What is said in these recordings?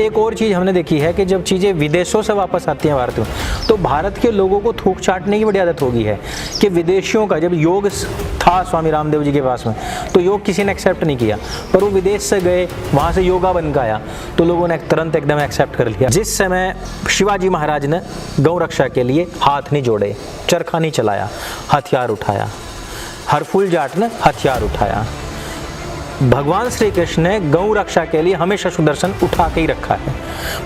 एक और चीज़ हमने देखी है कि जब चीज़ें विदेशों से वापस आती हैं भारत में, तो भारत के लोगों को थूक चाटने की बड़ी आदत हो गई है कि विदेशियों का जब योग था स्वामी रामदेव जी के पास में, तो योग किसी ने एक्सेप्ट नहीं किया, पर वो विदेश से गए, वहाँ से योगा बन के आया, तो लोगों ने तुरंत एकदम एक्सेप्ट कर लिया। जिस समय शिवाजी महाराज ने गौ रक्षा के लिए हाथ नहीं जोड़े, चरखा नहीं चलाया, हथियार उठाया, हरफूल जाट ने हथियार उठाया, भगवान श्री कृष्ण ने गौ रक्षा के लिए हमेशा सुदर्शन उठा के ही रखा है।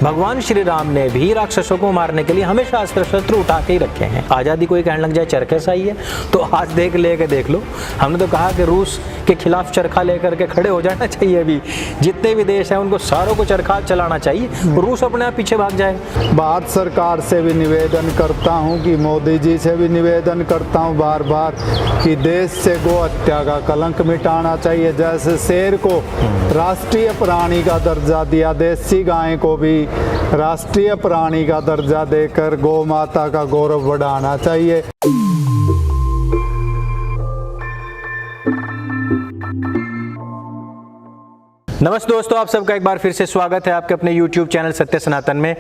भगवान श्री राम ने भी राक्षसों को मारने के लिए हमेशा अस्त्र शस्त्र उठा के ही रखे हैं। आज़ादी कोई कहने लग जाए चरखे से आई है, तो आज देख लो, हमने तो कहा कि रूस के खिलाफ चरखा लेकर के खड़े हो जाना चाहिए। अभी जितने भी देश हैं उनको सारों को चरखा चलाना चाहिए, रूस अपने आप पीछे भाग जाएगा। भारत सरकार से भी निवेदन करता हूं कि मोदी जी से भी निवेदन करता हूं बार बार कि देश से गौ हत्या का कलंक मिटाना चाहिए। जैसे शेर को राष्ट्रीय प्राणी का दर्जा दिया, देसी गाय को भी राष्ट्रीय प्राणी का दर्जा देकर गौ माता का गौरव बढ़ाना चाहिए। नमस्ते दोस्तों, आप सबका एक बार फिर से स्वागत है आपके अपने YouTube चैनल सत्य सनातन में।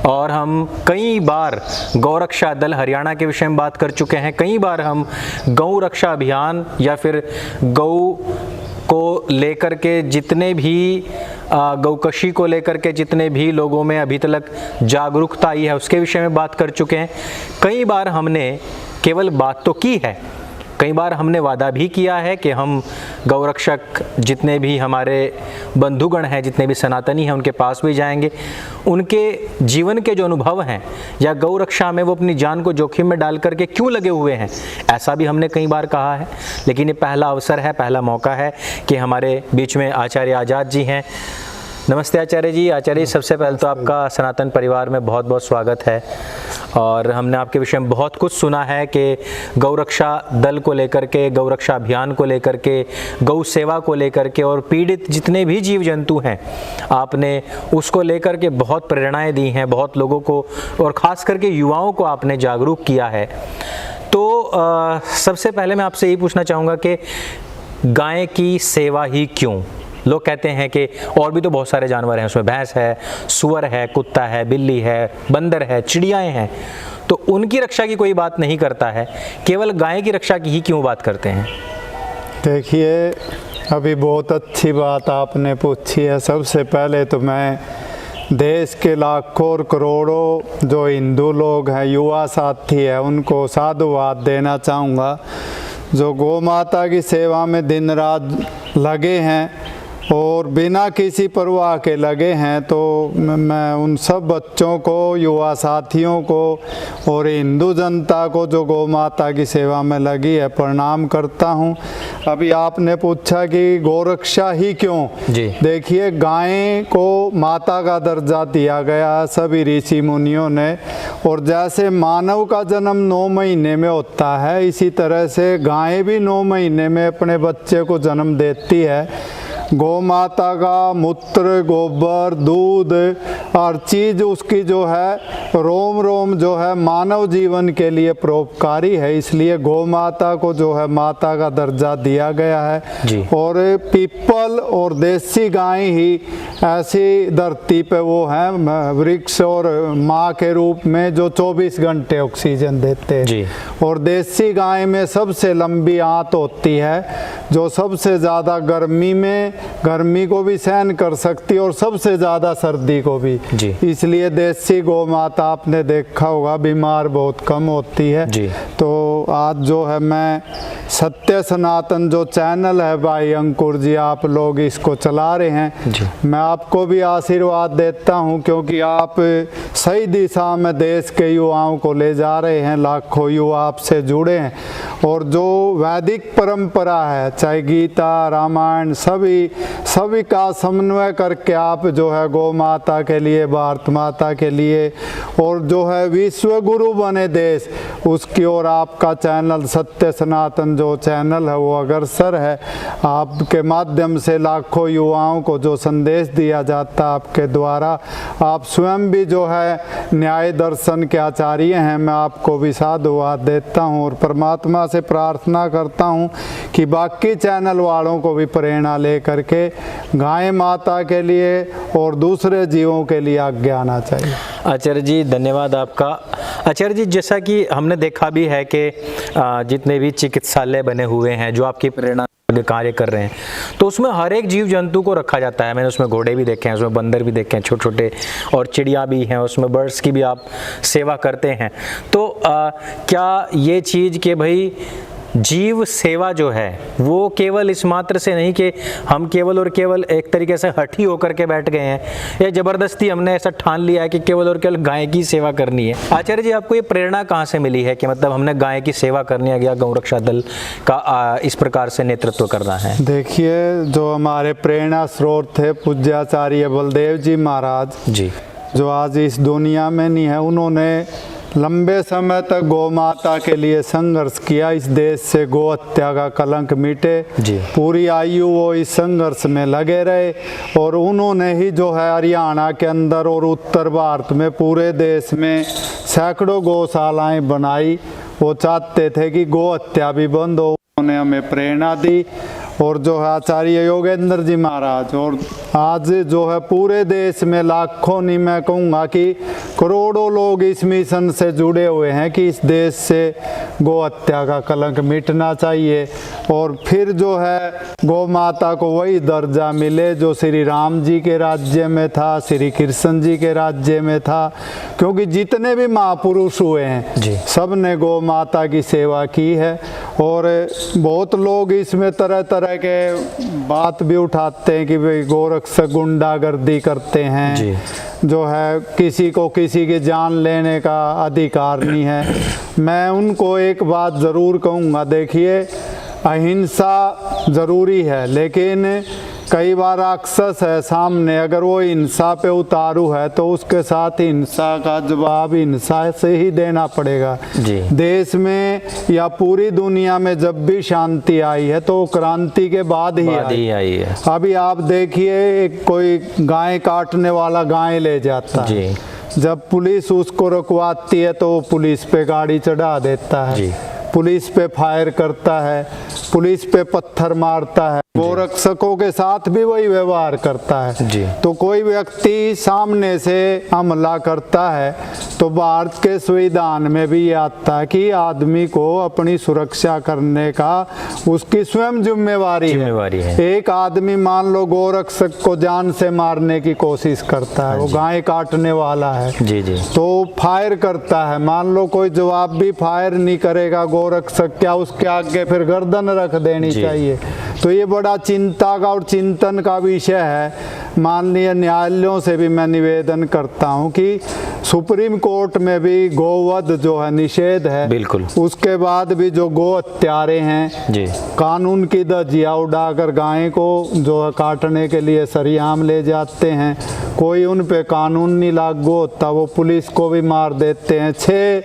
और हम कई बार गौ रक्षा दल हरियाणा के विषय में बात कर चुके हैं, कई बार हम गौ रक्षा अभियान या फिर गौ को लेकर के जितने भी गौकशी को लेकर के जितने भी लोगों में अभी तक जागरूकता आई है उसके विषय में बात कर चुके हैं। कई बार हमने केवल बात तो की है, कई बार हमने वादा भी किया है कि हम गौरक्षक जितने भी हमारे बंधुगण हैं, जितने भी सनातनी हैं, उनके पास भी जाएंगे, उनके जीवन के जो अनुभव हैं या गौरक्षा में वो अपनी जान को जोखिम में डाल करके क्यों लगे हुए हैं, ऐसा भी हमने कई बार कहा है। लेकिन ये पहला अवसर है, पहला मौका है कि हमारे बीच में आचार्य आज़ाद जी हैं। नमस्ते आचार्य जी। आचार्य जी, सबसे पहले तो आपका सनातन परिवार में बहुत बहुत स्वागत है। और हमने आपके विषय में बहुत कुछ सुना है कि गौरक्षा दल को लेकर के, गौरक्षा अभियान को लेकर के, गौ सेवा को लेकर के और पीड़ित जितने भी जीव जंतु हैं, आपने उसको लेकर के बहुत प्रेरणाएं दी हैं, बहुत लोगों को और ख़ास करके युवाओं को आपने जागरूक किया है। तो सबसे पहले मैं आपसे यही पूछना चाहूँगा कि गाय की सेवा ही क्यों? लोग कहते हैं कि और भी तो बहुत सारे जानवर हैं, उसमें भैंस है, सुअर है, कुत्ता है, बिल्ली है, बंदर है, चिड़ियाएँ हैं, तो उनकी रक्षा की कोई बात नहीं करता है, केवल गाय की रक्षा की ही क्यों बात करते हैं? देखिए, अभी बहुत अच्छी बात आपने पूछी है। सबसे पहले तो मैं देश के लाखों और करोड़ों जो हिंदू लोग हैं, युवा साथी हैं, उनको साधुवाद देना चाहूँगा जो गौ माता की सेवा में दिन रात लगे हैं और बिना किसी परवाह के लगे हैं। तो मैं उन सब बच्चों को, युवा साथियों को और हिंदू जनता को जो गौ माता की सेवा में लगी है प्रणाम करता हूं। अभी आपने पूछा कि गौरक्षा ही क्यों? जी देखिए, गाय को माता का दर्जा दिया गया सभी ऋषि मुनियों ने, और जैसे मानव का जन्म 9 महीने में होता है, इसी तरह से गाय भी 9 महीने में अपने बच्चे को जन्म देती है। गौ माता का मूत्र, गोबर, दूध हर चीज़ उसकी जो है रोम रोम जो है मानव जीवन के लिए परोपकारी है, इसलिए गौ माता को जो है माता का दर्जा दिया गया है जी। और पीपल और देसी गाय ही ऐसी धरती पे वो हैं वृक्ष और माँ के रूप में जो 24 घंटे ऑक्सीजन देते हैं जी। और देसी गाय में सबसे लंबी आंत होती है जो सबसे ज़्यादा गर्मी को भी सहन कर सकती है और सबसे ज़्यादा सर्दी को भी जी। इसलिए देसी गौ माता आपने देखा होगा बीमार बहुत कम होती है जी। तो आज जो है मैं सत्य सनातन जो चैनल है भाई अंकुर जी, आप लोग इसको चला रहे हैं जी। मैं आपको भी आशीर्वाद देता हूं क्योंकि आप सही दिशा में देश के युवाओं को ले जा रहे हैं। लाखों युवा आपसे जुड़े हैं और जो वैदिक परंपरा है, चाहे गीता, रामायण, सभी का समन्वय करके आप जो है गौ माता के लिए, भारत माता के लिए और जो है विश्व गुरु बने देश, उसकी ओर आपका चैनल सत्य सनातन जो चैनल है वो अग्रसर है। आपके माध्यम से लाखों युवाओं को जो संदेश दिया जाता है आपके द्वारा, आप स्वयं भी जो है न्याय दर्शन के आचार्य हैं। मैं आपको भी साधुवाद देता हूं और परमात्मा से प्रार्थना करता हूं कि बाकी चैनल वालों को भी प्रेरणा ले करके गाय माता के लिए और दूसरे जीवों के लिए आगे आना चाहिए। आचार्य जी धन्यवाद आपका। आचार्य जी जैसा कि हमने देखा भी है कि जितने भी चिकित्सालय बने हुए हैं जो आपकी प्रेरणा कार्य कर रहे हैं, तो उसमें हर एक जीव जंतु को रखा जाता है। मैंने उसमें घोड़े भी देखे हैं, उसमें बंदर भी देखे हैं छोटे छोटे, और चिड़िया भी हैं, उसमें बर्ड्स की भी आप सेवा करते हैं। तो क्या ये चीज़ कि भाई जीव सेवा जो है वो केवल इस मात्र से नहीं कि हम केवल और केवल एक तरीके से हठी होकर के बैठ गए हैं, या ज़बरदस्ती हमने ऐसा ठान लिया है कि केवल और केवल गाय की सेवा करनी है। आचार्य जी आपको ये प्रेरणा कहाँ से मिली है कि मतलब हमने गाय की सेवा करनी है, या गौरक्षा दल का इस प्रकार से नेतृत्व करना है? देखिए, जो हमारे प्रेरणा स्रोत थे पूज्याचार्य बलदेव जी महाराज जी, जो आज इस दुनिया में नहीं है, उन्होंने लंबे समय तक गौ माता के लिए संघर्ष किया। इस देश से गौ हत्या का कलंक मिटे, जी। पूरी आयु वो इस संघर्ष में लगे रहे, और उन्होंने ही जो है हरियाणा के अंदर और उत्तर भारत में पूरे देश में सैकड़ों गौशालाएं बनाई। वो चाहते थे कि गौ हत्या भी बंद हो, उन्होंने हमें प्रेरणा दी। और जो है आचार्य योगेंद्र जी महाराज, और आज जो है पूरे देश में लाखों, नहीं मैं कहूँगा कि करोड़ों लोग इस मिशन से जुड़े हुए हैं कि इस देश से गौ हत्या का कलंक मिटना चाहिए, और फिर जो है गौ माता को वही दर्जा मिले जो श्री राम जी के राज्य में था, श्री कृष्ण जी के राज्य में था। क्योंकि जितने भी महापुरुष हुए हैं सब ने गौ माता की सेवा की है। और बहुत लोग इसमें तरह तरह के बात भी उठाते हैं कि भाई गोरक्षक गुंडागर्दी करते हैं जी। जो है किसी को किसी की जान लेने का अधिकार नहीं है। मैं उनको एक बात ज़रूर कहूँगा, देखिए अहिंसा ज़रूरी है, लेकिन कई बार राक्षस है सामने, अगर वो हिंसा पे उतारू है तो उसके साथ हिंसा का जवाब हिंसा से ही देना पड़ेगा जी। देश में या पूरी दुनिया में जब भी शांति आई है तो क्रांति के बाद ही आई है। अभी आप देखिए, कोई गाय काटने वाला गाय ले जाता है, जब पुलिस उसको रुकवाती है तो पुलिस पे गाड़ी चढ़ा देता है जी। पुलिस पे फायर करता है, पुलिस पे पत्थर मारता है, गोरक्षकों के साथ भी वही व्यवहार करता है जी। तो कोई व्यक्ति सामने से हमला करता है तो भारत के संविधान में भी ये आता है कि आदमी को अपनी सुरक्षा करने का उसकी स्वयं जिम्मेवारी है। एक आदमी मान लो गोरक्षक को जान से मारने की कोशिश करता है, वो गाय काटने वाला है जी जी। तो फायर करता है, मान लो कोई जवाब भी फायर नहीं करेगा गोरक्षक, क्या उसके आगे फिर गर्दन रख देनी चाहिए? तो ये बड़ा चिंता का और चिंतन का विषय है। माननीय न्यायालयों से भी मैं निवेदन करता हूं कि सुप्रीम कोर्ट में भी गोवध जो है निषेध है, बिल्कुल। उसके बाद भी जो गो हत्यारे हैं जी, कानून की धज्जियां उड़ाकर गाय को जो है काटने के लिए सरेआम ले जाते हैं, कोई उन पे कानून नहीं लागू होता, वो पुलिस को भी मार देते हैं। 6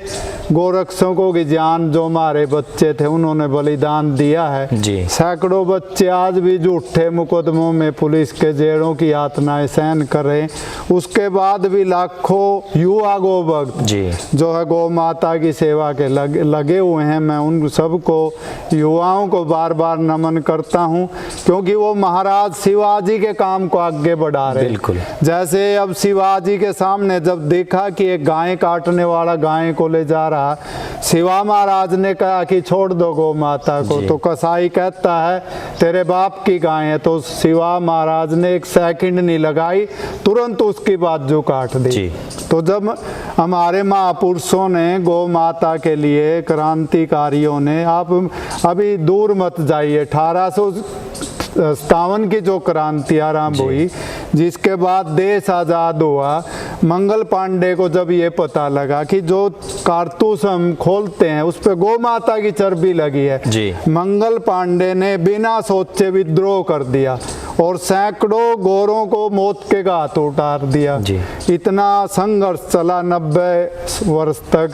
गोरक्षकों की जान जो हमारे बच्चे थे उन्होंने बलिदान दिया है जी। सैकड़ों बच्चे आज भी झूठे मुकदमों में पुलिस के जेलों की यातनाएं सहन कर रहे हैं। उसके बाद भी लाखों युवा गो भक्त जी जो है गौ माता की सेवा के लगे हुए हैं। मैं उन सबको युवाओं को बार बार नमन करता हूं, क्योंकि वो महाराज शिवाजी के काम को आगे बढ़ा रहे हैं। बिल्कुल। जैसे अब शिवाजी के सामने जब देखा कि एक गाय काटने वाला गाय को ले जा रहा, शिवा महाराज ने कहा कि छोड़ दो गौ माता को, तो कसाई कहता है तेरे बाप की गाय है, तो शिवा महाराज ने एक सेकंड नहीं लगाई, तुरंत उसकी बाजू काट दी। तो जब हमारे महापुरुषों ने गौ माता के लिए, क्रांतिकारियों ने, आप अभी दूर मत जाइए, 1857 की जो क्रांति आरंभ हुई, जिसके बाद देश आज़ाद हुआ, मंगल पांडे को जब ये पता लगा कि जो कारतूस हम खोलते हैं उस पे गौ माता की चर्बी लगी है जी। मंगल पांडे ने बिना सोचे विद्रोह कर दिया और सैकड़ों गोरों को मौत के घाट उतार दिया जी। इतना संघर्ष चला 90 वर्ष तक,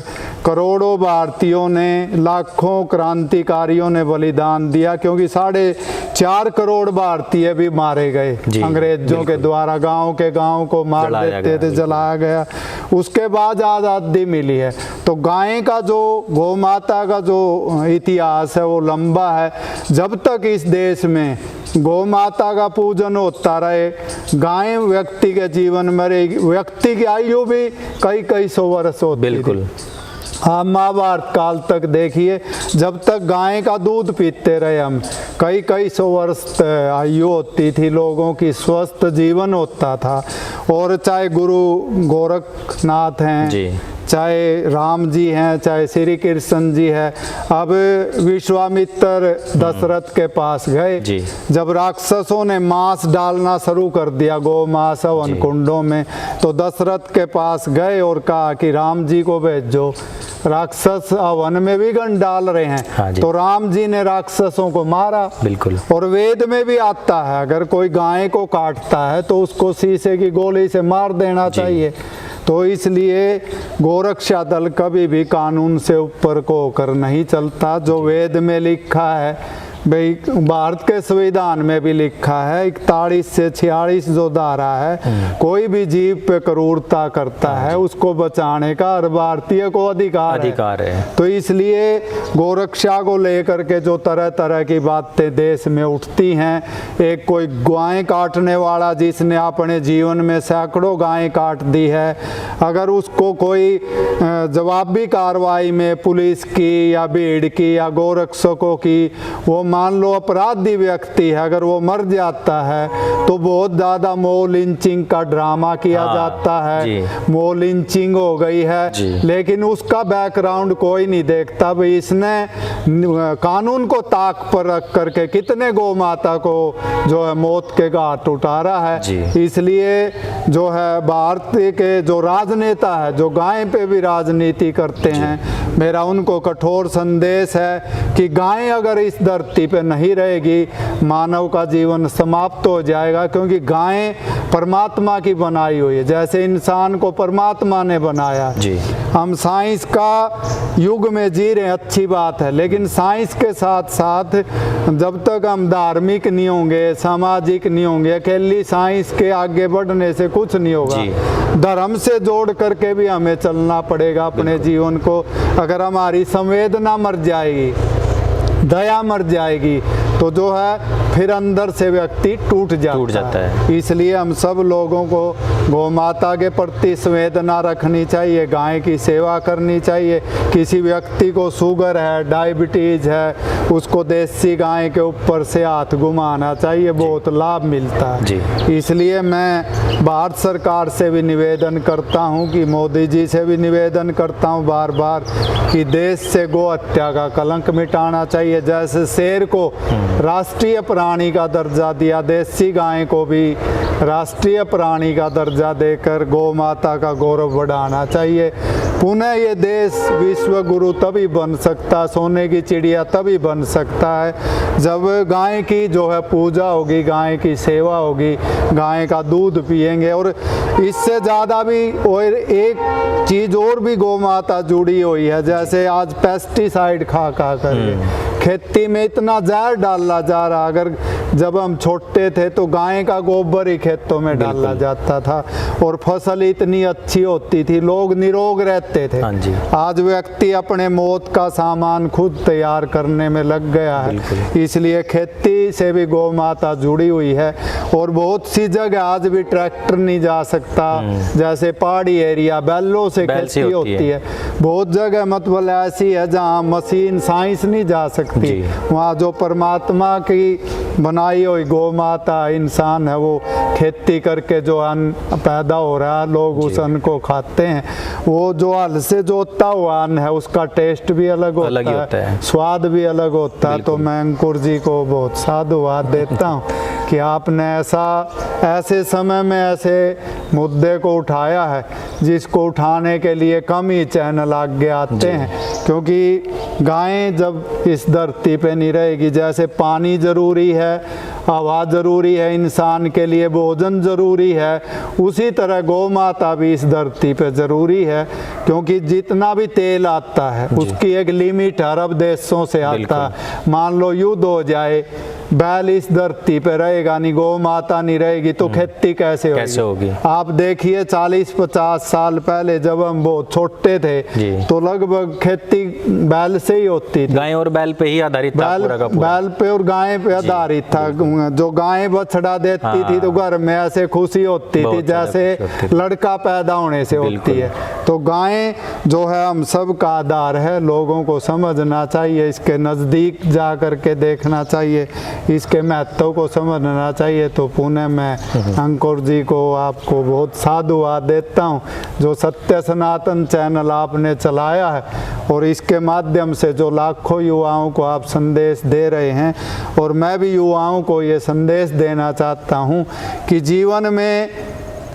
करोड़ों भारतीयों ने, लाखों क्रांतिकारियों ने बलिदान दिया, क्योंकि 4.5 करोड़ भारतीय भी मारे गए अंग्रेजों के द्वारा, गांव के गांव को मार देते थे, जलाया गया। उसके बाद आज़ादी मिली है। तो गाय का जो, गौ माता का जो इतिहास है वो लंबा है। जब तक इस देश में गौ माता का पूजन होता रहे। गाय व्यक्ति के जीवन में रहेगी, व्यक्ति की आयु भी कई कई सौ वर्ष होती है। बिल्कुल। हाँ, महाभारत काल तक देखिए, जब तक गाय का दूध पीते रहे हम, कई कई सौ वर्ष आयु होती थी लोगों की, स्वस्थ जीवन होता था। और चाहे गुरु गोरखनाथ हैं, चाहे राम जी हैं, चाहे श्री कृष्ण जी हैं। अब विश्वामित्र दशरथ के पास गए, जब राक्षसों ने मांस डालना शुरू कर दिया गौ मांस वन कुंडों में, तो दशरथ के पास गए और कहा कि राम जी को भेजो, राक्षस वन में विघन डाल रहे हैं। हाँ, तो राम जी ने राक्षसों को मारा। बिल्कुल। और वेद में भी आता है, अगर कोई गाय को काटता है तो उसको शीशे की गोली से मार देना चाहिए। तो इसलिए गोरक्षा दल कभी भी कानून से ऊपर को होकर नहीं चलता। जो वेद में लिखा है, भाई भारत के संविधान में भी लिखा है, 41 से 46 जो धारा है, कोई भी जीव पे क्रूरता करता है उसको बचाने का हर भारतीय को अधिकार है। तो इसलिए गोरक्षा को लेकर के जो तरह तरह की बातें देश में उठती हैं, एक कोई गाय काटने वाला जिसने अपने जीवन में सैकड़ों गाय काट दी है, अगर उसको कोई जवाबी कार्रवाई में पुलिस की या भीड़ की या गोरक्षकों की, वो मान लो अपराधी व्यक्ति है, अगर वो मर जाता है तो बहुत ज़्यादा मो लिंचिंग का ड्रामा किया जाता है, मो लिंचिंग हो गई है, लेकिन उसका बैकग्राउंड कोई नहीं देखता। भाई इसने कानून को ताक पर रख करके कितने गौ माता को जो है मौत के घाट उतारा है। इसलिए जो है भारत के जो राजनेता है, जो गाय पे भी राजनीति करते हैं, मेरा उनको कठोर संदेश है कि गाय अगर इस धरती पे नहीं रहेगी, मानव का जीवन समाप्त हो जाएगा। क्योंकि गाय परमात्मा की बनाई हुई है, जैसे इंसान को परमात्मा ने बनाया। हम साइंस का युग में जी रहे हैं, अच्छी बात है, लेकिन साइंस के साथ साथ जब तक हम धार्मिक नहीं होंगे, सामाजिक नहीं होंगे, अकेली साइंस के आगे बढ़ने से कुछ नहीं होगा। धर्म से जोड़ करके भी हमें चलना पड़ेगा अपने जीवन को। अगर हमारी संवेदना मर जाएगी, दया मर जाएगी, तो जो है फिर अंदर से व्यक्ति टूट जाता है। इसलिए हम सब लोगों को गौ माता के प्रति संवेदना रखनी चाहिए, गाय की सेवा करनी चाहिए। किसी व्यक्ति को शुगर है, डायबिटीज है, उसको देसी गाय के ऊपर से हाथ घुमाना चाहिए, बहुत लाभ मिलता है। इसलिए मैं भारत सरकार से भी निवेदन करता हूं, कि मोदी जी से भी निवेदन करता हूं बार बार, कि देश से गौ हत्या का कलंक मिटाना चाहिए। जैसे शेर को राष्ट्रीय प्राणी का दर्जा दिया, देसी गाय को भी राष्ट्रीय प्राणी का दर्जा देकर गौ माता का गौरव बढ़ाना चाहिए। पुनः ये देश विश्व गुरु तभी बन सकता, सोने की चिड़िया तभी बन सकता है जब गाय की जो है पूजा होगी, गाय की सेवा होगी, गाय का दूध पिएंगे। और इससे ज़्यादा भी और एक चीज़ और भी गौ माता जुड़ी हुई है, जैसे आज पेस्टिसाइड खा कर खेती में इतना जहर डाला जा रहा। अगर जब हम छोटे थे तो गाय का गोबर ही खेतों में डाला जाता था और फसल इतनी अच्छी होती थी, लोग निरोग रहते थे। आज व्यक्ति अपने मौत का सामान खुद तैयार करने में लग गया है। इसलिए खेती से भी गौ माता जुड़ी हुई है। और बहुत सी जगह आज भी ट्रैक्टर नहीं जा सकता, जैसे पहाड़ी एरिया बैलों से खेती होती है। बहुत जगह मतलब ऐसी है जहाँ मशीन साइंस नहीं जा सकती, वहाँ जो परमात्मा की बनाई हुई गौ माता इंसान है, वो खेती करके जो अन्न पैदा हो रहा है, लोग उस अन्न को खाते हैं। वो जो हल से जोतता हुआ अन्न है, उसका टेस्ट भी अलग होता है, स्वाद भी अलग होता है। तो मैं अंकुर जी को बहुत साधुवाद देता हूँ कि आपने ऐसे समय में ऐसे मुद्दे को उठाया है, जिसको उठाने के लिए कम ही चैनल आगे आते हैं। क्योंकि गाय जब इस धरती पे नहीं रहेगी, जैसे पानी ज़रूरी है, हवा ज़रूरी है, इंसान के लिए भोजन ज़रूरी है, उसी तरह गौ माता भी इस धरती पे ज़रूरी है। क्योंकि जितना भी तेल आता है उसकी एक लिमिट अरब देशों से आता है। मान लो युद्ध हो जाए, बैल इस धरती पे रहेगा नहीं, गौ माता नहीं रहेगी तो खेती कैसे होगी? आप देखिए 40-50 साल पहले जब हम बहुत छोटे थे तो लगभग खेती बैल से ही होती थी। गाय और बैल पे ही आधारित था पूरा का पूरा। बैल पे और गाय पे आधारित था। जो गाय बछड़ा देती थी तो घर में ऐसे खुशी होती थी जैसे लड़का पैदा होने से होती है। तो गाय जो है हम सब का आधार है। लोगों को समझना चाहिए, इसके नज़दीक जा करके देखना चाहिए, इसके महत्व को समझना चाहिए। तो पुणे में अंकुर जी को आपको बहुत साधुवाद देता हूँ जो सत्य सनातन चैनल आपने चलाया है और इसके माध्यम से जो लाखों युवाओं को आप संदेश दे रहे हैं। और मैं भी युवाओं को ये संदेश देना चाहता हूँ कि जीवन में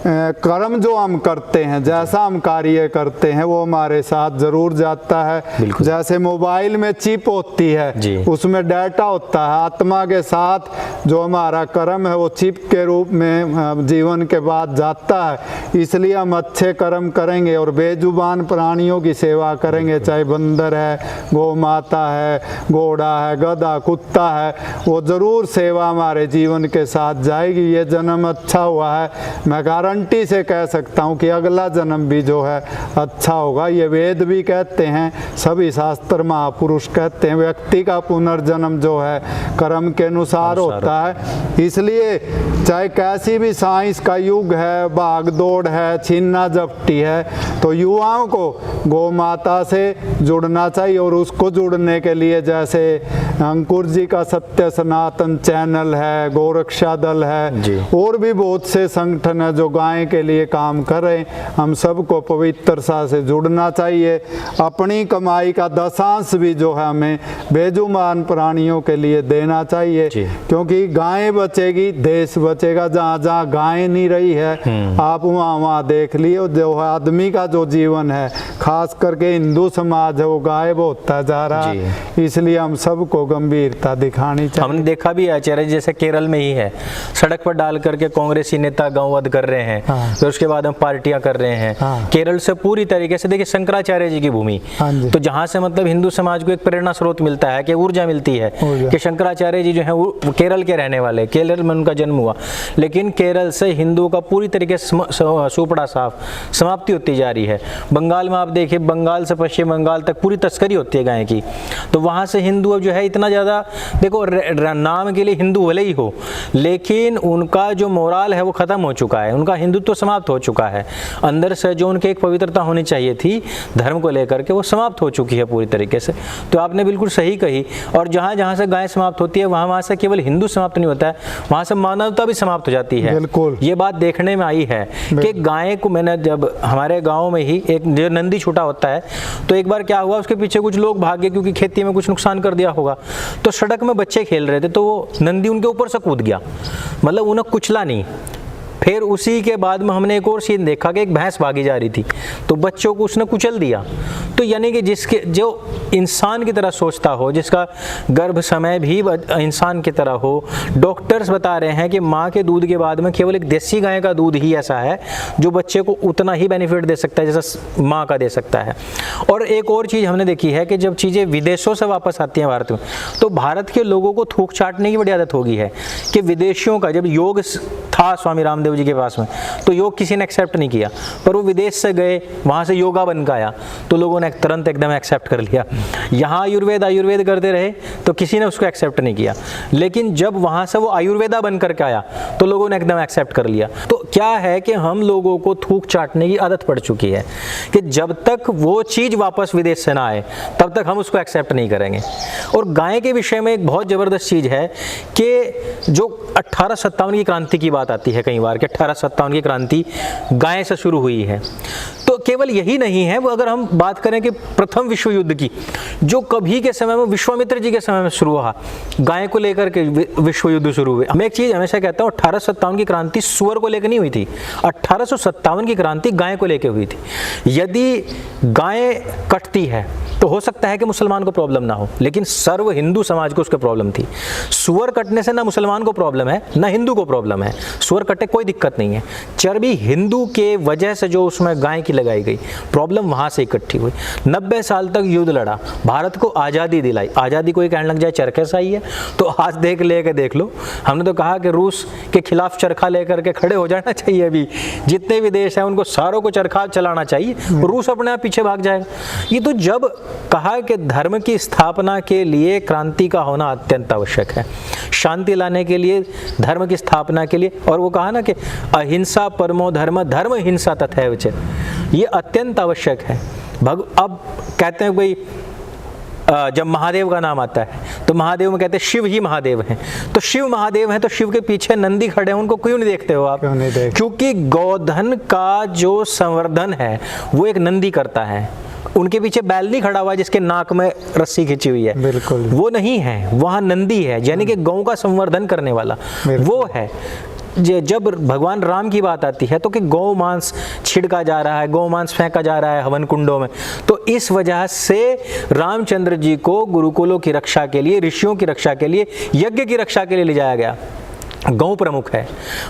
कर्म जो हम करते हैं, जैसा हम कार्य करते हैं वो हमारे साथ जरूर जाता है। जैसे मोबाइल में चिप होती है उसमें डाटा होता है, आत्मा के साथ जो हमारा कर्म है वो चिप के रूप में जीवन के बाद जाता है। इसलिए हम अच्छे कर्म करेंगे और बेजुबान प्राणियों की सेवा करेंगे, चाहे बंदर है, गौ माता है, घोड़ा है, गधा, कुत्ता है, वो ज़रूर सेवा हमारे जीवन के साथ जाएगी। ये जन्म अच्छा हुआ है, मैं गारंटी से कह सकता हूँ कि अगला जन्म भी जो है अच्छा होगा। ये वेद भी कहते हैं, सभी शास्त्र महापुरुष कहते हैं, व्यक्ति का पुनर्जन्म जो है कर्म के अनुसार होता है। इसलिए चाहे कैसी भी साइंस का युग है, भाग दौड़ है, छीना झपटी है, तो युवाओं को गौ माता से जुड़ना चाहिए। और उसको जुड़ने के लिए जैसे अंकुर जी का सत्य सनातन चैनल है, गौरक्षा दल है, और भी बहुत से संगठन है जो गाय के लिए काम कर रहे हैं। हम सबको पवित्रता से जुड़ना चाहिए। अपनी कमाई का दशांश भी जो है हमें बेजुबान प्राणियों के लिए देना चाहिए, क्योंकि गाय बचेगी देश बचेगा। जहाँ जहाँ गाय नहीं रही है आप वहाँ देख लिए जो है आदमी का जो जीवन है, खास करके हिंदू समाज है, वो गायब होता जा रहा है। इसलिए हम सबको गंभीरता दिखानी चाहिए। हमने देखा भी है आचार्य, जैसे केरल में ही है, सड़क पर डाल करके कांग्रेसी नेता गौवध कर रहे हैं, फिर उसके बाद हम पार्टियां कर रहे हैं। केरल से पूरी तरीके से देखिए शंकराचार्य जी की भूमि, तो जहां से मतलब हिंदू समाज को एक प्रेरणा स्रोत मिलता है कि ऊर्जा मिलती है कि शंकराचार्य जी जो है वो केरल के रहने वाले, केरल में उनका जन्म हुआ, लेकिन केरल से हिंदू का पूरी तरीके से सुपड़ा साफ समाप्ति होती जा रही है। बंगाल में आप देखिए, बंगाल से पश्चिम बंगाल तक पूरी तस्करी होती है गाय की, तो वहां से हिंदू अब जो है इतना ज़्यादा, देखो नाम के लिए हिंदू भले ही हो, लेकिन उनका जो मोराल है वो ख़त्म हो चुका है, उनका हिंदुत्व तो समाप्त हो चुका है। अंदर से जो उनकी एक पवित्रता होनी चाहिए थी धर्म को लेकर के, वो समाप्त हो चुकी है पूरी तरीके से। तो आपने बिल्कुल सही कही। और जहाँ जहाँ से गाय समाप्त होती है वहाँ से केवल हिंदू समाप्त नहीं होता है, वहाँ से मानवता भी समाप्त हो जाती है। बिल्कुल ये बात देखने में आई है कि गाय को, मैंने जब हमारे गाँव में ही एक जो नंदी छूटा होता है, तो एक बार क्या हुआ, उसके पीछे कुछ लोग भागे क्योंकि खेती में कुछ नुकसान कर दिया होगा, तो सड़क में बच्चे खेल रहे थे, तो वो नंदी उनके ऊपर से कूद गया, मतलब उन्हें कुचला नहीं। फिर उसी के बाद में हमने एक और सीन देखा कि एक भैंस भागी जा रही थी, तो बच्चों को उसने कुचल दिया। तो यानी कि जिसके जो इंसान की तरह सोचता हो, जिसका गर्भ समय भी इंसान की तरह हो, डॉक्टर्स बता रहे हैं कि माँ के दूध के बाद में केवल एक देसी गाय का दूध ही ऐसा है जो बच्चे को उतना ही बेनिफिट दे सकता है जैसा माँ का दे सकता है। और एक और चीज़ हमने देखी है कि जब चीज़ें विदेशों से वापस आती हैं भारत में, तो भारत के लोगों को थूक चाटने की बड़ी आदत हो गई है कि विदेशियों का, जब योग था स्वामी रामदेव जी के पास में, तो योग किसी ने एक्सेप्ट नहीं किया, पर वो विदेश से गए, वहाँ से योगा बन के आया, तो लोगों ने तुरंत एकदम एक्सेप्ट कर लिया। यहाँ आयुर्वेद करते रहे तो किसी ने उसको एक्सेप्ट नहीं किया, लेकिन जब वहाँ से वो आयुर्वेदा बन करके आया तो लोगों ने एकदम एक्सेप्ट कर लिया। तो क्या है कि हम लोगों को थूक चाटने की आदत पड़ चुकी है कि जब तक वो चीज़ वापस विदेश से ना आए तब तक हम उसको एक्सेप्ट नहीं करेंगे। और गाय के विषय में एक बहुत ज़बरदस्त चीज़ है कि जो 1857 की क्रांति की बात आती है कई बार, कि 1857 की क्रांति गाय से शुरू हुई है। तो केवल यही नहीं है, वो अगर हम बात करें कि प्रथम विश्व युद्ध की, जो कभी के समय में विश्वामित्र जी के समय में शुरू हुआ, गाय को लेकर के विश्व युद्ध शुरू हुए। मैं एक चीज़ हमेशा कहता हूँ, 1857 की क्रांति सुअर को लेकर नहीं हुई थी, 1857 की क्रांति गाय को लेकर हुई थी। यदि गाय कटती है तो हो सकता है कि मुसलमान को प्रॉब्लम ना हो, लेकिन सर्व हिंदू समाज को उसकी प्रॉब्लम थी। सुअर कटने से ना मुसलमान को प्रॉब्लम है ना हिंदू को प्रॉब्लम है, सुअर कटे कोई दिक्कत नहीं है। चर्बी हिंदू के वजह से जो उसमें गाय की लगाई लाई गई, प्रॉब्लम वहाँ से इकट्ठी हुई। 90 साल तक युद्ध लड़ा, भारत को आज़ादी दिलाई। आज़ादी कोई कहने लग जाए चरखे सही है, तो आज देख लो, हमने तो कहा कि रूस के खिलाफ चरखा लेकर के खड़े हो जाना चाहिए। अभी जितने भी देश हैं उनको सारों को चरखा चलाना चाहिए, रूस अपने आप पीछे भाग जाएगा। ये तो जब कहा कि धर्म की स्थापना के लिए क्रांति का होना अत्यंत आवश्यक है, शांति लाने के लिए, धर्म की स्थापना के लिए, और वो कहा ना कि अहिंसा परमो धर्म, धर्म हिंसा तथैव च, ये अत्यंत आवश्यक है। अब कहते हैं भाई जब महादेव का नाम आता है तो महादेव में कहते हैं शिव ही महादेव हैं, तो शिव महादेव हैं तो शिव के पीछे नंदी खड़े हैं, उनको क्यों नहीं देखते हो आप? क्यों नहीं देखते? क्योंकि गोधन का जो संवर्धन है वो एक नंदी करता है, उनके पीछे बैल नहीं खड़ा हुआ है जिसके नाक में रस्सी खिंची हुई है, बिल्कुल वो नहीं है, वहाँ नंदी है, यानी कि गौ का संवर्धन करने वाला वो है। जब भगवान राम की बात आती है तो कि गौ मांस छिड़का जा रहा है, गौ मांस फेंका जा रहा है हवन कुंडों में, तो इस वजह से रामचंद्र जी को गुरुकुलों की रक्षा के लिए, ऋषियों की रक्षा के लिए, यज्ञ की रक्षा के लिए ले जाया गया। गौ प्रमुख है,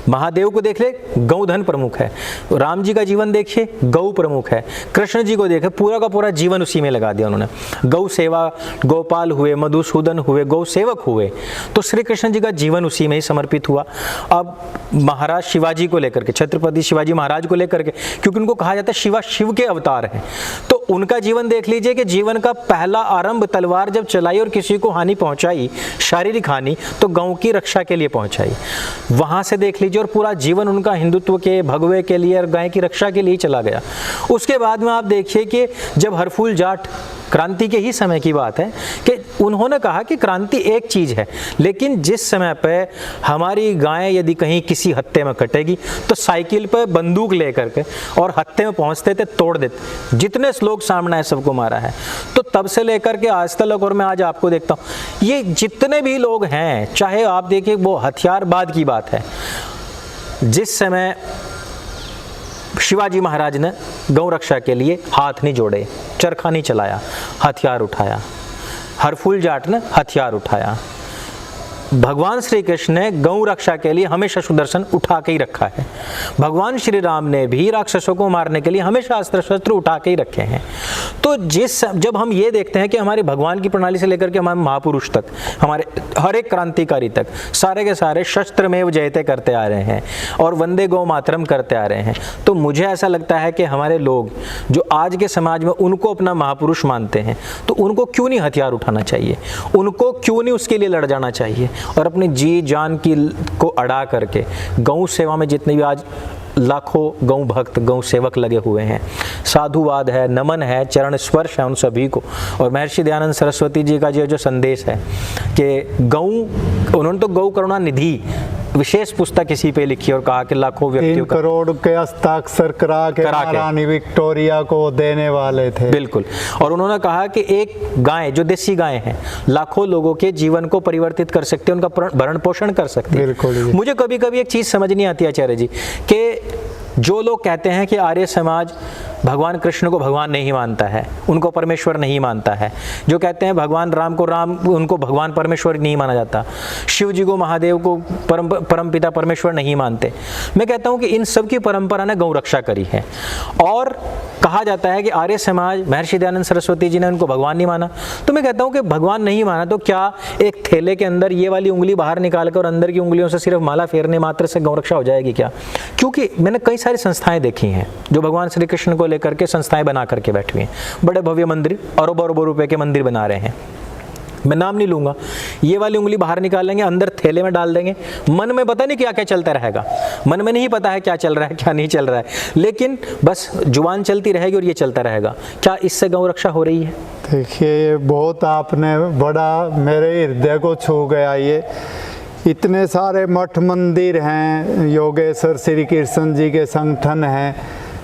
महादेव को देख ले गौधन प्रमुख है, राम जी का जीवन देखिए गौ प्रमुख है, कृष्ण जी को देखे पूरा का पूरा जीवन उसी में लगा दिया उन्होंने। गौ सेवा, गोपाल हुए, मधुसूदन हुए, गौ सेवक हुए, तो श्री कृष्ण जी का जीवन उसी में ही समर्पित हुआ। अब महाराज शिवाजी को लेकर के, छत्रपति शिवाजी महाराज को लेकर के, क्योंकि उनको कहा जाता है शिवा शिव के अवतार हैं, तो उनका जीवन देख लीजिए कि जीवन का पहला आरंभ तलवार जब चलाई और किसी को हानि पहुंचाई, शारीरिक हानि, तो गौ की रक्षा के लिए पहुंचाई। वहां से देख लीजिए, और पूरा जीवन उनका हिंदुत्व के, भगवे के लिए और गाय की रक्षा के लिए ही चला गया। उसके बाद में आप देखिए कि जब हरफूल जाट, क्रांति के ही समय की बात है, कि उन्होंने कहा कि क्रांति एक चीज़ है, लेकिन जिस समय पे हमारी गाय यदि कहीं किसी हत्थे में कटेगी तो साइकिल पे बंदूक लेकर के और हत्थे में पहुंचते थे, तोड़ देते, जितने लोग सामने आए सबको मारा है। तो तब से लेकर के आज तक, और मैं आज आपको देखता हूँ ये जितने भी लोग हैं, चाहे आप देखिए वो हथियारबाद की बात है, जिस समय शिवाजी महाराज ने गौ रक्षा के लिए हाथ नहीं जोड़े, चरखा नहीं चलाया, हथियार उठाया, हरफूल जाट ने हथियार उठाया, भगवान श्री कृष्ण ने गौ रक्षा के लिए हमेशा सुदर्शन उठा के ही रखा है, भगवान श्री राम ने भी राक्षसों को मारने के लिए हमेशा अस्त्र शस्त्र उठा के ही रखे हैं। तो जब हम ये देखते हैं कि हमारे भगवान की प्रणाली से लेकर के हमारे महापुरुष तक, हमारे हर एक क्रांतिकारी तक, सारे के सारे शस्त्रमेव जयते करते आ रहे हैं और वंदे गौ मातरम करते आ रहे हैं, तो मुझे ऐसा लगता है कि हमारे लोग जो आज के समाज में उनको अपना महापुरुष मानते हैं, तो उनको क्यों नहीं हथियार उठाना चाहिए, उनको क्यों नहीं उसके लिए लड़ जाना चाहिए, और अपनी जी जान की को अड़ा करके गौ सेवा में जितने भी आज लाखों गौ भक्त, गौ सेवक लगे हुए हैं, साधुवाद है, नमन है, चरण स्पर्श है उन सभी को। और महर्षि दयानंद सरस्वती जी का जो संदेश है कि गौ, उन्होंने तो गौ करुणा निधि विशेष पुस्तक इसी पे लिखी और कहा कि लाखों व्यक्तियों 3 करोड़ के हस्ताक्षर करा के रानी विक्टोरिया को देने वाले थे। बिल्कुल। और उन्होंने कहा कि एक गाय, जो देसी गाय है, लाखों लोगों के जीवन को परिवर्तित कर सकती है, उनका भरण पोषण कर सकती है। बिल्कुल। मुझे कभी कभी एक चीज समझ नहीं आती आचार्य जी, कि जो लोग कहते हैं कि आर्य समाज भगवान कृष्ण को भगवान नहीं मानता है, उनको परमेश्वर नहीं मानता है, जो कहते हैं भगवान राम को राम, उनको भगवान परमेश्वर नहीं माना जाता, शिव जी को, महादेव को परम पिता परमेश्वर नहीं मानते, मैं कहता हूं कि इन सब की परंपरा ने गौ रक्षा करी है। और कहा जाता है कि आर्य समाज, महर्षि दयानंद सरस्वती जी ने उनको भगवान नहीं माना, तो मैं कहता हूं कि भगवान नहीं माना तो क्या एक थैले के अंदर ये वाली उंगली बाहर निकाल कर और अंदर की उंगलियों से सिर्फ माला फेरने मात्र से गौ रक्षा हो जाएगी क्या? क्योंकि मैंने कई सारी संस्थाएं देखी हैं जो भगवान श्री कृष्ण को लेकर के संस्थाएं बना करके बैठी हुई हैं, बड़े भव्य मंदिर, अरबों रुपए के मंदिर बना रहे हैं, मैं नाम नहीं लूंगा, ये वाली उंगली बाहर निकालेंगे, अंदर थैले में डाल देंगे, मन में पता नहीं क्या क्या चलता रहेगा, मन में नहीं पता है क्या चल रहा है क्या नहीं चल रहा है, लेकिन बस जुबान चलती रहेगी और ये चलता रहेगा। क्या इससे गौ रक्षा हो रही है? देखिए, ये बहुत आपने बड़ा मेरे हृदय को छू गया। ये इतने सारे मठ मंदिर हैं, योगेश्वर श्री कृष्ण जी के संगठन हैं,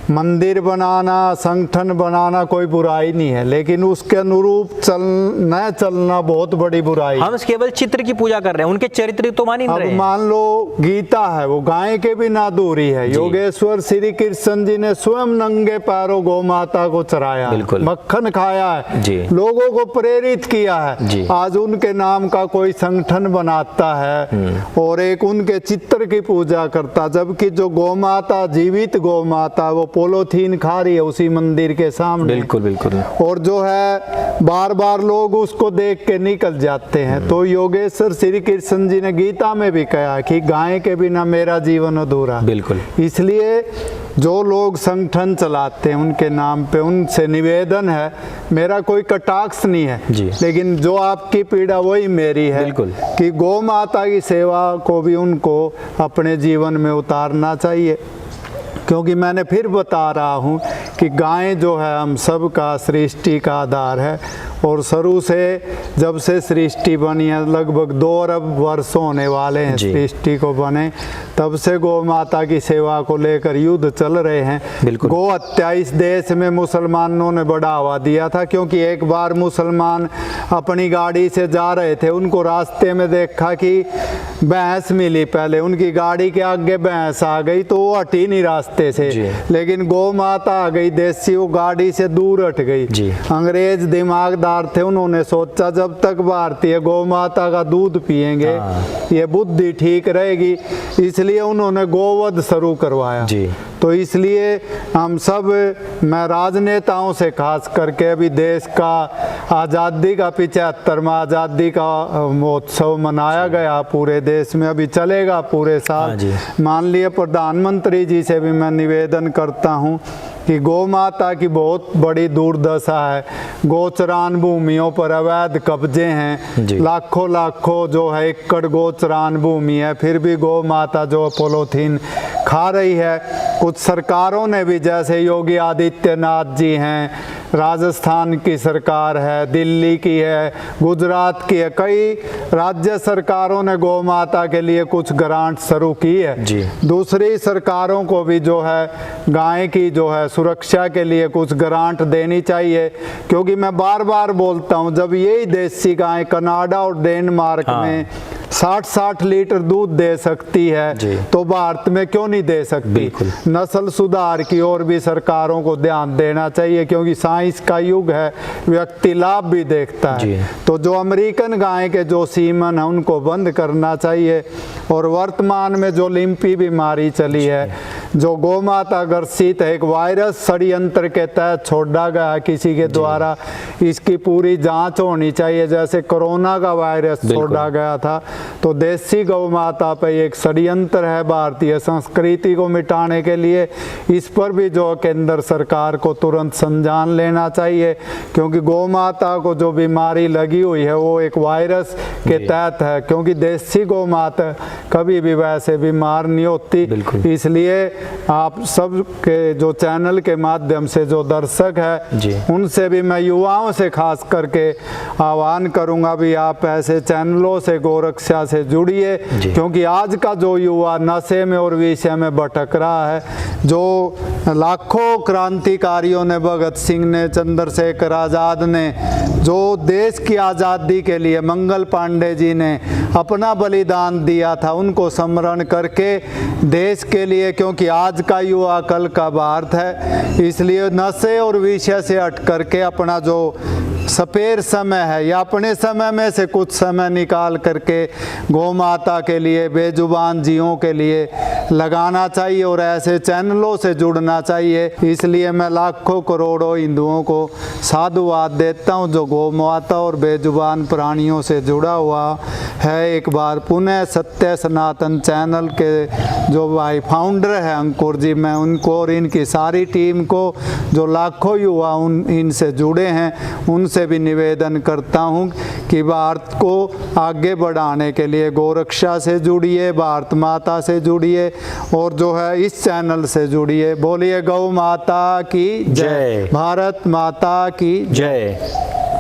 मंदिर बनाना, संगठन बनाना कोई बुराई नहीं है, लेकिन उसके अनुरूप न चलना बहुत बड़ी बुराई। हम केवल चित्र की पूजा कर रहे हैं, उनके चरित्र तो मान ही नहीं रहे। अब मान लो गीता है, वो गाय के भी ना दूरी है। योगेश्वर श्री कृष्ण जी ने स्वयं नंगे पैरों गौ माता को चराया, मक्खन खाया है, लोगों को प्रेरित किया है। आज उनके नाम का कोई संगठन बनाता है और एक उनके चित्र की पूजा करता, जबकि जो गौ माता, जीवित गौ माता, वो पॉलीथीन खा रही है उसी मंदिर के सामने। बिल्कुल बिल्कुल। और जो है बार बार लोग उसको देख के निकल जाते हैं। तो योगेश्वर श्री कृष्ण जी ने गीता में भी कहा कि गाय के बिना मेरा जीवन अधूरा। बिल्कुल। इसलिए जो लोग संगठन चलाते हैं उनके नाम पे उनसे निवेदन है, मेरा कोई कटाक्ष नहीं है जी। लेकिन जो आपकी पीड़ा वही मेरी है कि गौ माता की सेवा को भी उनको अपने जीवन में उतारना चाहिए। क्योंकि मैंने फिर बता रहा हूँ कि गाय जो है हम सब का सृष्टि का आधार है और शुरू से जब से सृष्टि बनी है लगभग 2 अरब वर्ष होने वाले हैं सृष्टि को बने, तब से गौ माता की सेवा को लेकर युद्ध चल रहे हैं। गौ हत्या इस देश में मुसलमानों ने बढ़ावा दिया था क्योंकि एक बार मुसलमान अपनी गाड़ी से जा रहे थे, उनको रास्ते में देखा कि भैंस मिली, पहले उनकी गाड़ी के आगे भैंस आ गई तो वो हटी नहीं रास्ते से, लेकिन गौ माता आ गई देसी, वो गाड़ी से दूर हट गई। अंग्रेज दिमागदार थे, उन्होंने सोचा जब तक भारतीय गौ माता का दूध पिएंगे ये बुद्धि ठीक रहेगी, इसलिए उन्होंने गोवध शुरू करवाया। तो इसलिए हम सब, मैं राजनेताओं से खास करके, अभी देश का आज़ादी का 75वां आज़ादी का महोत्सव मनाया गया पूरे देश में, अभी चलेगा पूरे साल। माननीय प्रधानमंत्री जी से भी मैं निवेदन करता हूँ कि गौ माता की बहुत बड़ी दुर्दशा है। गोचरान भूमियों पर अवैध कब्जे हैं, लाखों लाखों जो है एकड़ गोचरान भूमि है, फिर भी गौ माता जो पॉलीथीन खा रही है। कुछ सरकारों ने भी, जैसे योगी आदित्यनाथ जी हैं, राजस्थान की सरकार है, दिल्ली की है, गुजरात की है, कई राज्य सरकारों ने गौ माता के लिए कुछ ग्रांट शुरू की है। दूसरी सरकारों को भी जो है गाय की जो है सुरक्षा के लिए कुछ ग्रांट देनी चाहिए। क्योंकि मैं बार बार बोलता हूँ, जब यही देसी गाय कनाडा और डेनमार्क में 60-60 लीटर दूध दे सकती है तो भारत में क्यों नहीं दे सकती। नस्ल सुधार की ओर भी सरकारों को ध्यान देना चाहिए क्योंकि साइंस का युग है, व्यक्ति लाभ भी देखता है। तो जो अमेरिकन गाय के जो सीमन है उनको बंद करना चाहिए। और वर्तमान में जो लिम्पी बीमारी चली है, जो गौ माता ग्रसित है, एक वायरस षड्यंत्र के तहत छोड़ा गया किसी के द्वारा, इसकी पूरी जांच होनी चाहिए। जैसे कोरोना का वायरस छोड़ा गया था, तो देसी गौ माता पे एक षड्यंत्र है भारतीय संस्कृति को मिटाने के लिए। इस पर भी जो केंद्र सरकार को तुरंत संज्ञान लेना चाहिए क्योंकि गौ माता को जो बीमारी लगी हुई है वो एक वायरस के तहत है। क्योंकि देसी गौ माता कभी भी वैसे बीमार नहीं होती। इसलिए आप सब के जो चैनल के माध्यम से जो दर्शक है उनसे भी मैं युवाओं से खास करके आह्वान करूंगा भी आप ऐसे चैनलों से गौरक्षा से जुड़िए क्योंकि आज का जो युवा नशे में और विषय में भटक रहा है। जो लाखों क्रांतिकारियों ने, भगत सिंह ने, चंद्रशेखर आज़ाद ने, जो देश की आज़ादी के लिए मंगल पांडे जी ने अपना बलिदान दिया था, उनको स्मरण करके देश के लिए, क्योंकि आज का युवा कल का भारत है, इसलिए नशे और विषय से हट करके अपना जो स्पेयर समय है या अपने समय में से कुछ समय निकाल करके गौ माता के लिए, बेजुबान जीवों के लिए लगाना चाहिए और ऐसे चैनलों से जुड़ना चाहिए। इसलिए मैं लाखों करोड़ों हिंदुओं को साधुवाद देता हूं जो गौ माता और बेजुबान प्राणियों से जुड़ा हुआ है। एक बार पुनः सत्य सनातन चैनल के जो भाई फाउंडर है अंकुर जी, मैं उनको और इनकी सारी टीम को, जो लाखों युवा इनसे जुड़े हैं, उनसे भी निवेदन करता हूं कि भारत को आगे बढ़ाने के लिए गौरक्षा से जुड़िए, भारत माता से जुड़िए और जो है इस चैनल से जुड़िए। बोलिए गौ माता की जय, भारत माता की जय।